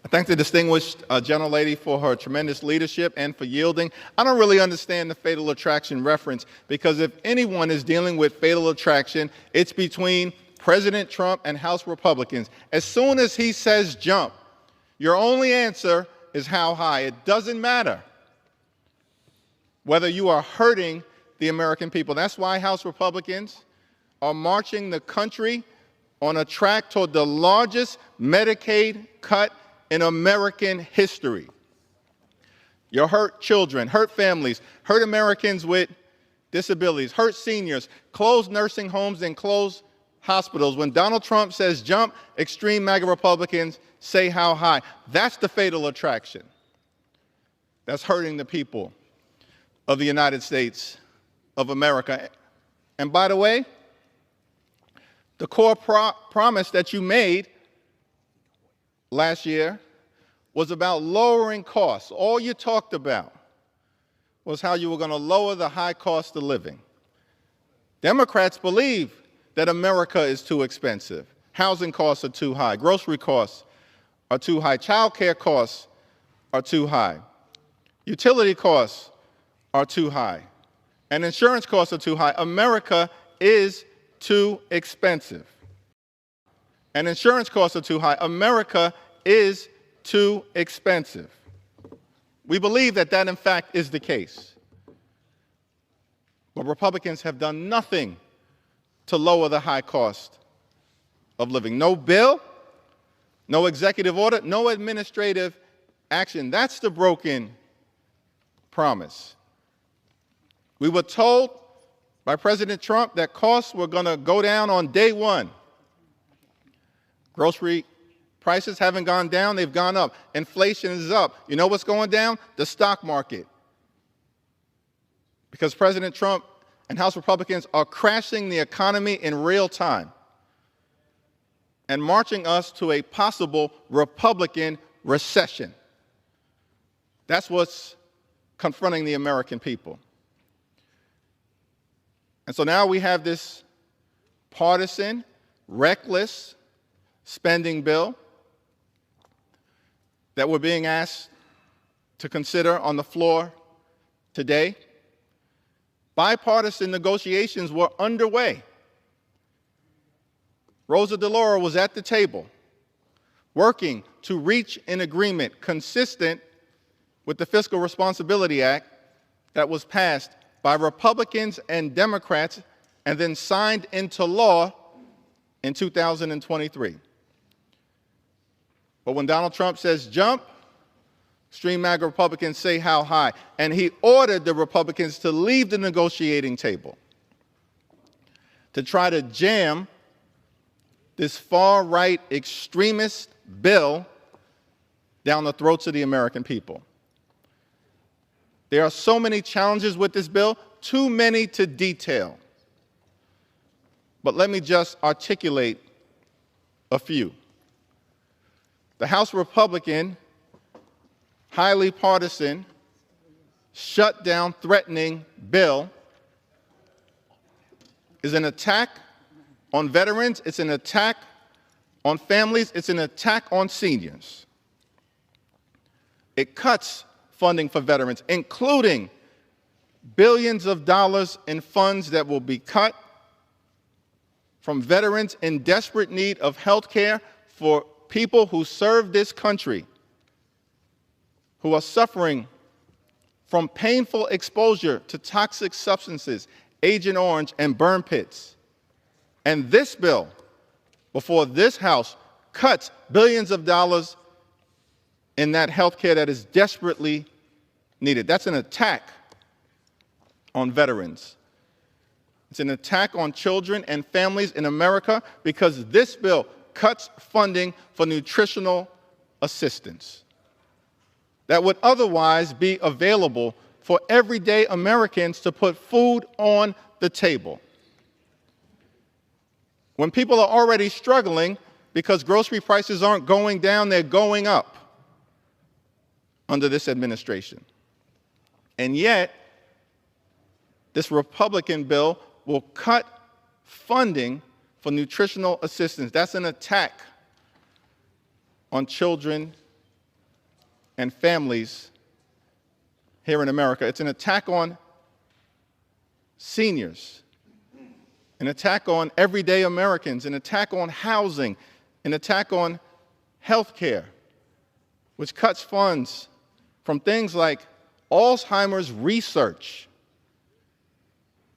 I thank the distinguished gentlelady for her tremendous leadership and for yielding. I don't really understand the fatal attraction reference, because if anyone is dealing with fatal attraction, it's between President Trump and House Republicans. As soon as he says jump, your only answer is how high. It doesn't matter whether you are hurting the American people. That's why House Republicans are marching the country on a track toward the largest Medicaid cut in American history. You hurt children, hurt families, hurt Americans with disabilities, hurt seniors, close nursing homes and close hospitals. When Donald Trump says jump, extreme MAGA Republicans say how high. That's the fatal attraction. That's hurting the people of the United States of America. And by the way, the core promise that you made last year was about lowering costs. All you talked about was how you were going to lower the high cost of living. Democrats believe that America is too expensive. Housing costs are too high. Grocery costs are too high. Child care costs are too high. Utility costs are too high. And insurance costs are too high. America is too expensive. And insurance costs are too high. America is too expensive. We believe that that, in fact, is the case. But Republicans have done nothing to lower the high cost of living. No bill, no executive order, no administrative action. That's the broken promise. We were told by President Trump that costs were going to go down on day one. Grocery prices haven't gone down, they've gone up. Inflation is up. You know what's going down? The stock market. Because President Trump and House Republicans are crashing the economy in real time and marching us to a possible Republican recession. That's what's confronting the American people. And so now we have this partisan, reckless spending bill that we're being asked to consider on the floor today. Bipartisan negotiations were underway. Rosa DeLauro was at the table, working to reach an agreement consistent with the Fiscal Responsibility Act that was passed by Republicans and Democrats and then signed into law in 2023. But when Donald Trump says jump, extreme MAGA Republicans say how high. And he ordered the Republicans to leave the negotiating table to try to jam this far-right extremist bill down the throats of the American people. There are so many challenges with this bill, too many to detail. But let me just articulate a few. The House Republican, highly partisan, shutdown threatening bill is an attack on veterans, it's an attack on families, it's an attack on seniors. It cuts funding for veterans, including billions of dollars in funds that will be cut from veterans in desperate need of health care for people who serve this country, who are suffering from painful exposure to toxic substances, Agent Orange and burn pits. And this bill, before this House, cuts billions of dollars in that health care that is desperately needed. That's an attack on veterans. It's an attack on children and families in America because this bill cuts funding for nutritional assistance that would otherwise be available for everyday Americans to put food on the table. When people are already struggling because grocery prices aren't going down, they're going up under this administration. And yet, this Republican bill will cut funding for nutritional assistance. That's an attack on children and families here in America. It's an attack on seniors, an attack on everyday Americans, an attack on housing, an attack on health care, which cuts funds from things like Alzheimer's research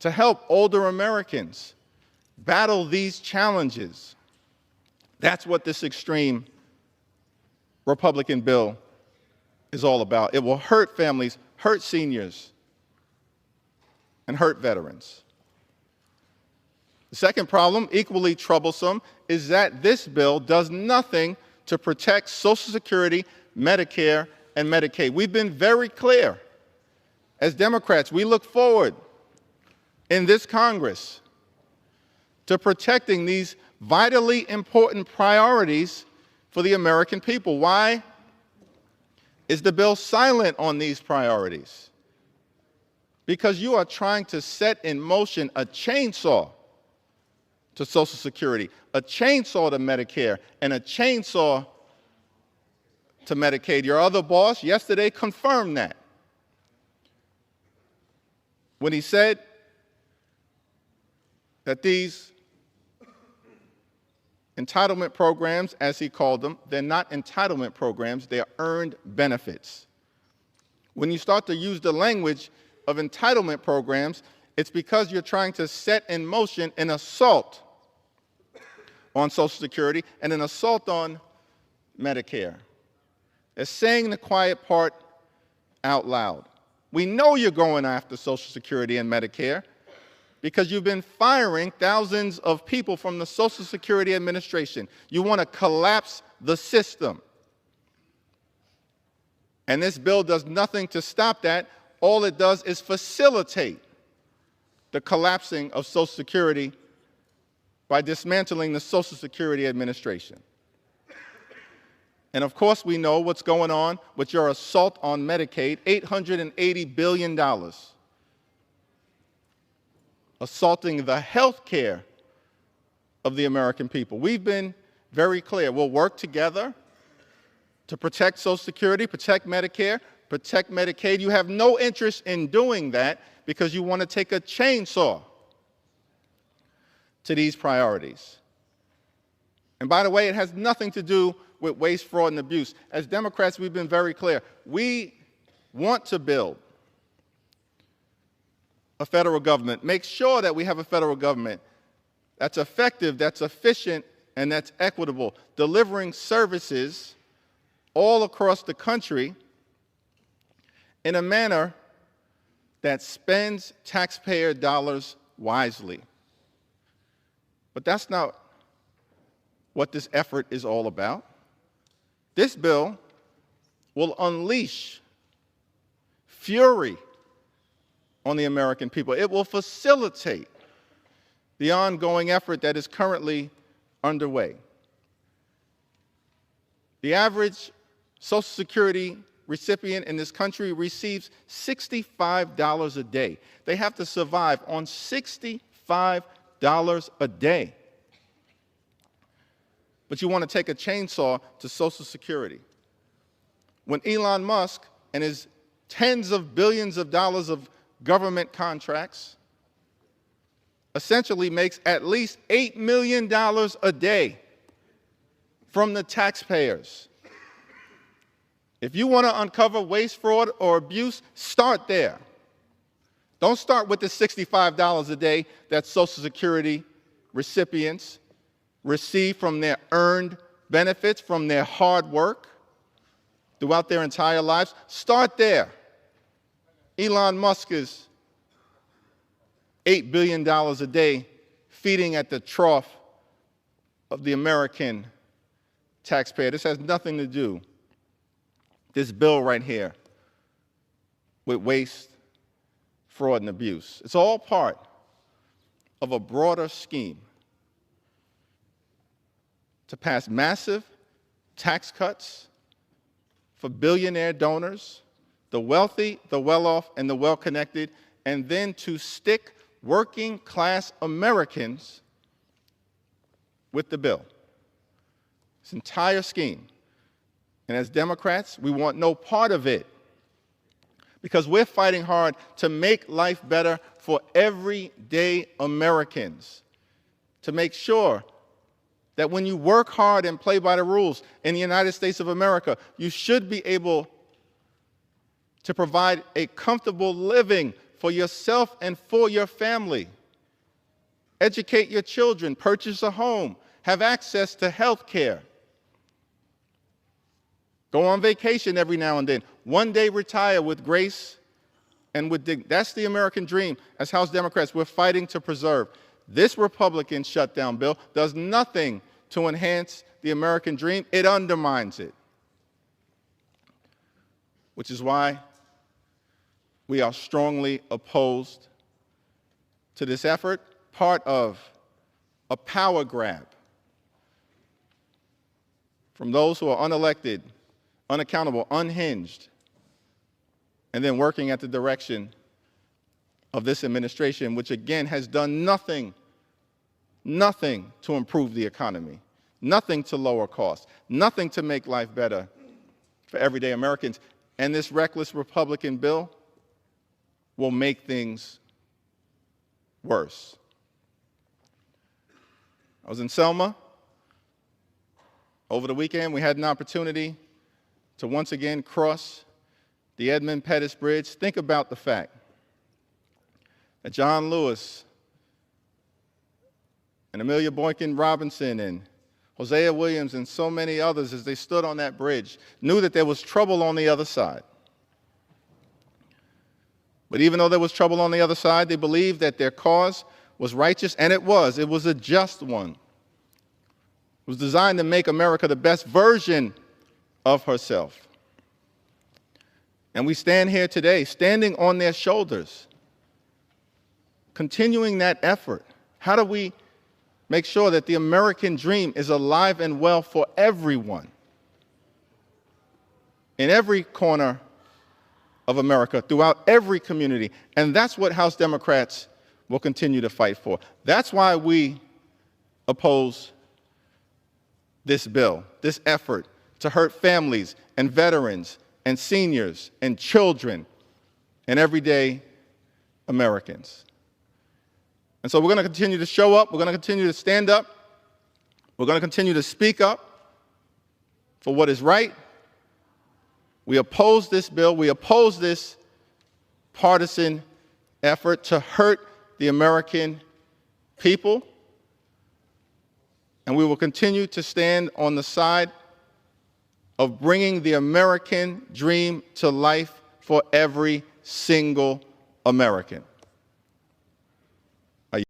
to help older Americans battle these challenges. That's what this extreme Republican bill is all about. It will hurt families, hurt seniors, and hurt veterans. The second problem, equally troublesome, is that this bill does nothing to protect Social Security, Medicare, and Medicaid. We've been very clear. As Democrats, we look forward in this Congress to protecting these vitally important priorities for the American people. Why is the bill silent on these priorities? Because you are trying to set in motion a chainsaw to Social Security, a chainsaw to Medicare, and a chainsaw to Medicaid. Your other boss yesterday confirmed that when he said that these entitlement programs, as he called them, they're not entitlement programs, they are earned benefits. When you start to use the language of entitlement programs, it's because you're trying to set in motion an assault on Social Security and an assault on Medicare. It's saying the quiet part out loud. We know you're going after Social Security and Medicare because you've been firing thousands of people from the Social Security Administration. You want to collapse the system. And this bill does nothing to stop that. All it does is facilitate the collapsing of Social Security by dismantling the Social Security Administration. And of course, we know what's going on with your assault on Medicaid, $880 billion. Assaulting the health care of the American people. We've been very clear. We'll work together to protect Social Security, protect Medicare, protect Medicaid. You have no interest in doing that because you want to take a chainsaw to these priorities. And by the way, it has nothing to do with waste, fraud, and abuse. As Democrats, we've been very clear. We want to build a federal government, make sure that we have a federal government that's effective, that's efficient, and that's equitable, delivering services all across the country in a manner that spends taxpayer dollars wisely. But that's not what this effort is all about. This bill will unleash fury on the American people. It will facilitate the ongoing effort that is currently underway. The average Social Security recipient in this country receives $65 a day. They have to survive on $65 a day. But you want to take a chainsaw to Social Security. When Elon Musk and his tens of billions of dollars of government contracts essentially makes at least $8 million a day from the taxpayers. If you want to uncover waste, fraud, or abuse, start there. Don't start with the $65 a day that Social Security recipients receive from their earned benefits, from their hard work throughout their entire lives. Start there. Elon Musk is $8 billion a day feeding at the trough of the American taxpayer. This has nothing to do, this bill right here, with waste, fraud, and abuse. It's all part of a broader scheme to pass massive tax cuts for billionaire donors, the wealthy, the well-off, and the well-connected, and then to stick working-class Americans with the bill. This entire scheme And as Democrats, we want no part of it, because we're fighting hard to make life better for everyday Americans, to make sure that when you work hard and play by the rules in the United States of America, you should be able to provide a comfortable living for yourself and for your family. Educate your children, purchase a home, have access to health care. Go on vacation every now and then. One day retire with grace and with dignity. That's the American dream. As House Democrats, we're fighting to preserve. This Republican shutdown bill does nothing to enhance the American dream. It undermines it. Which is why we are strongly opposed to this effort, part of a power grab from those who are unelected, unaccountable, unhinged, and then working at the direction of this administration, which again has done nothing to improve the economy, nothing to lower costs, nothing to make life better for everyday Americans. And this reckless Republican bill will make things worse. I was in Selma over the weekend. We had an opportunity to once again cross the Edmund Pettus Bridge. Think about the fact that John Lewis and Amelia Boykin Robinson and Hosea Williams and so many others, as they stood on that bridge, knew that there was trouble on the other side. But even though there was trouble on the other side, they believed that their cause was righteous, and it was. It was a just one. It was designed to make America the best version of herself. And we stand here today, standing on their shoulders, continuing that effort. How do we make sure that the American dream is alive and well for everyone, in every corner of America, throughout every community? And that's what House Democrats will continue to fight for. That's why we oppose this bill, this effort to hurt families and veterans and seniors and children and everyday Americans. And so we're going to continue to show up. We're going to continue to stand up. We're going to continue to speak up for what is right. We oppose this bill. We oppose this partisan effort to hurt the American people. And we will continue to stand on the side of bringing the American dream to life for every single American.